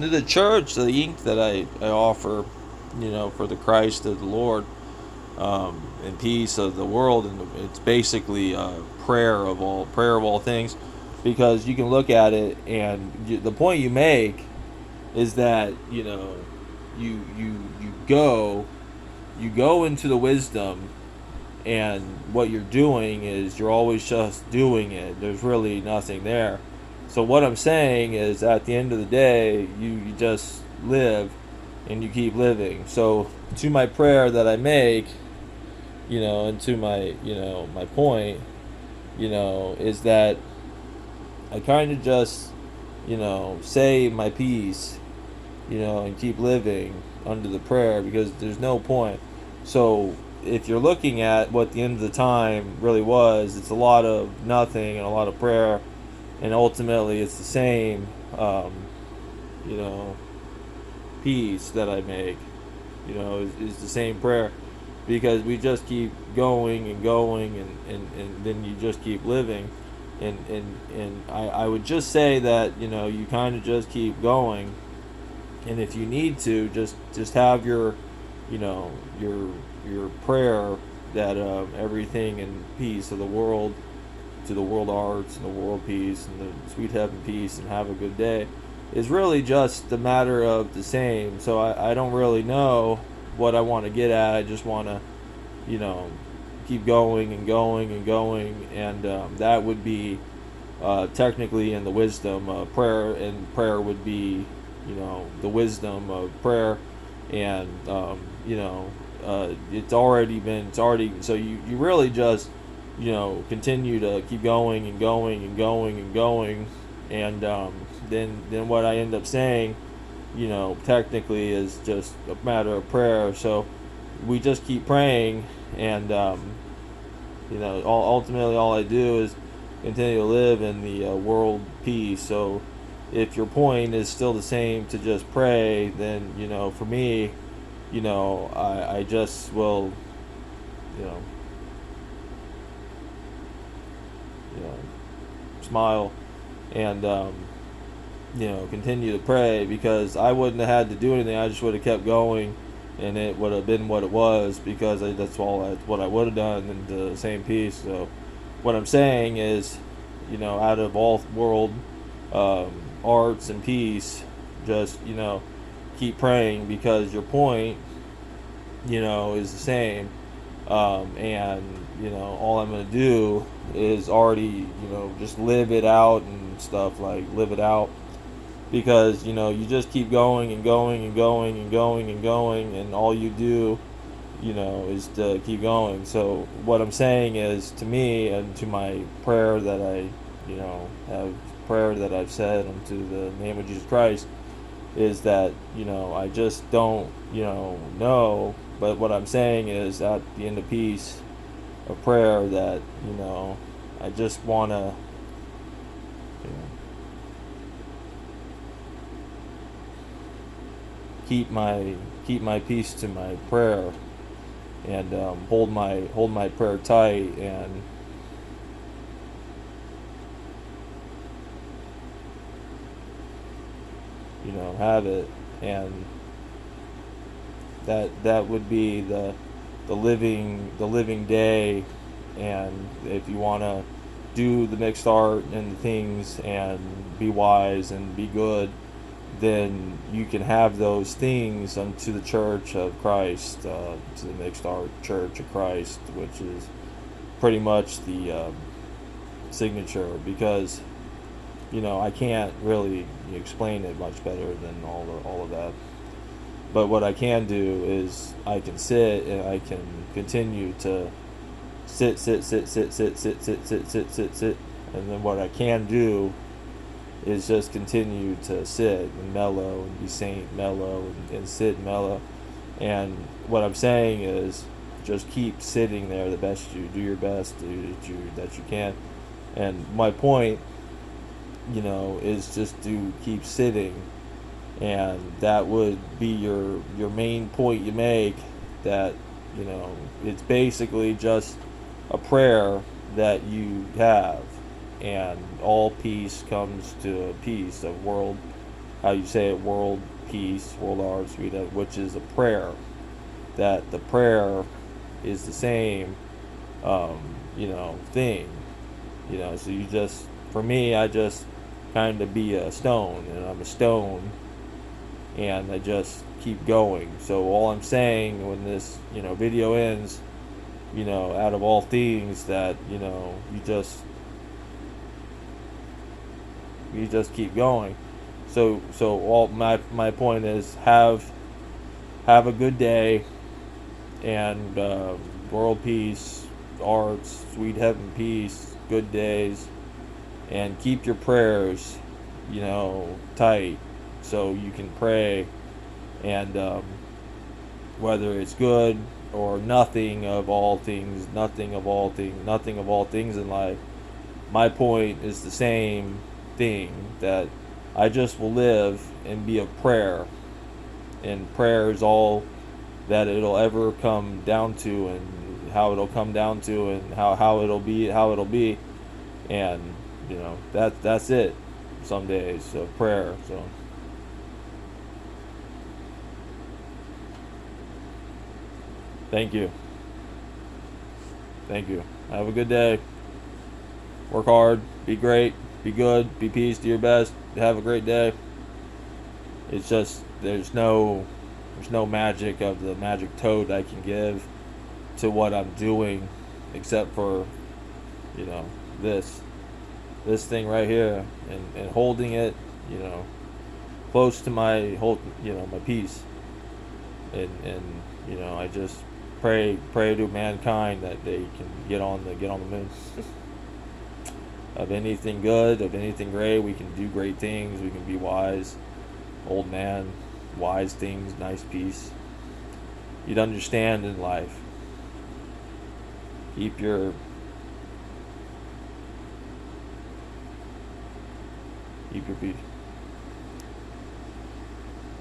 The church, the ink that I offer, for the Christ of the Lord, and peace of the world, and it's basically prayer of all things, because you can look at it, and the point you make is that you go into the wisdom, and what you're doing is you're always just doing it. There's really nothing there. So what I'm saying is, at the end of the day, you just live, and you keep living. So to my prayer that I make, and to my point, is that I kind of just, say my piece, and keep living under the prayer, because there's no point. So if you're looking at what the end of the time really was, it's a lot of nothing and a lot of prayer, and ultimately it's the same, you know, peace that I make, is the same prayer, because we just keep going and going, and then you just keep living. And I would just say that, you kind of just keep going, and if you need to, just have your, you know your prayer, that everything in peace of the world, to the world arts and the world peace and the sweet heaven peace, and have a good day, is really just a matter of the same. So I don't really know what I want to get at. I just want to, you know keep going and going and going, and that would be, technically, in the wisdom of prayer, and prayer would be, the wisdom of prayer, and it's already, so you really just, continue to keep going and going and going and going, and then what I end up saying, technically, is just a matter of prayer. So we just keep praying, and ultimately all I do is continue to live in the world peace. So if your point is still the same, to just pray, then, for me, I just will, you know, you know, smile, and continue to pray, because I wouldn't have had to do anything. I just would have kept going, and it would have been what it was, because what I would have done in the same piece. So what I'm saying is, out of all world, um, arts and peace, just, keep praying, because your point, is the same, and all I'm gonna do is already, just live it out and stuff, like live it out, because you just keep going and going and going and going and going, and all you do, is to keep going. So what I'm saying is, to me, and to my prayer that I, have prayer that I've said unto the name of Jesus Christ, is that, I just don't, know. But what I'm saying is, at the end of peace, a prayer that, I just want to, you know, keep my peace to my prayer, and hold my prayer tight, and have it, and that would be the living day. And if you want to do the mixed art and the things, and be wise and be good, then you can have those things unto the church of Christ, to the mixed art church of Christ, which is pretty much the signature, because I can't really explain it much better than all of that. But what I can do is, I can sit, and I can continue to sit, sit, sit, sit, sit, sit, sit, sit, sit, sit, sit, and then what I can do is just continue to sit and mellow, and be saint mellow, and sit mellow. And what I'm saying is, just keep sitting there the best you do, your best that you can. And my point, is just to keep sitting, and that would be your main point you make. That, it's basically just a prayer that you have, and all peace comes to a peace of world how you say it, world peace, world art, sweet, which is a prayer. That the prayer is the same, um, thing. So you just, for me, I just kind of be a stone, and I'm a stone, and I just keep going. So all I'm saying when this, video ends, out of all things that, you just keep going. So all my point is have a good day, and world peace, arts, sweet heaven peace, good days, and keep your prayers, tight, so you can pray, and whether it's good or nothing of all things, nothing of all things in life. My point is the same thing, that I just will live and be a prayer, and prayer is all that it'll ever come down to, and how it'll come down to, and how it'll be, and that's it. Some days, so prayer. So thank you, thank you. Have a good day. Work hard. Be great. Be good. Be peace. Do your best. Have a great day. It's just there's no magic of the magic toad I can give to what I'm doing, except for you know this this thing right here, and holding it, you know close to my peace, and I just pray to mankind that they can get on the moon. Of anything good, of anything great, we can do great things. We can be wise, old man, wise things, nice peace. You'd understand in life. Keep your keep your peace.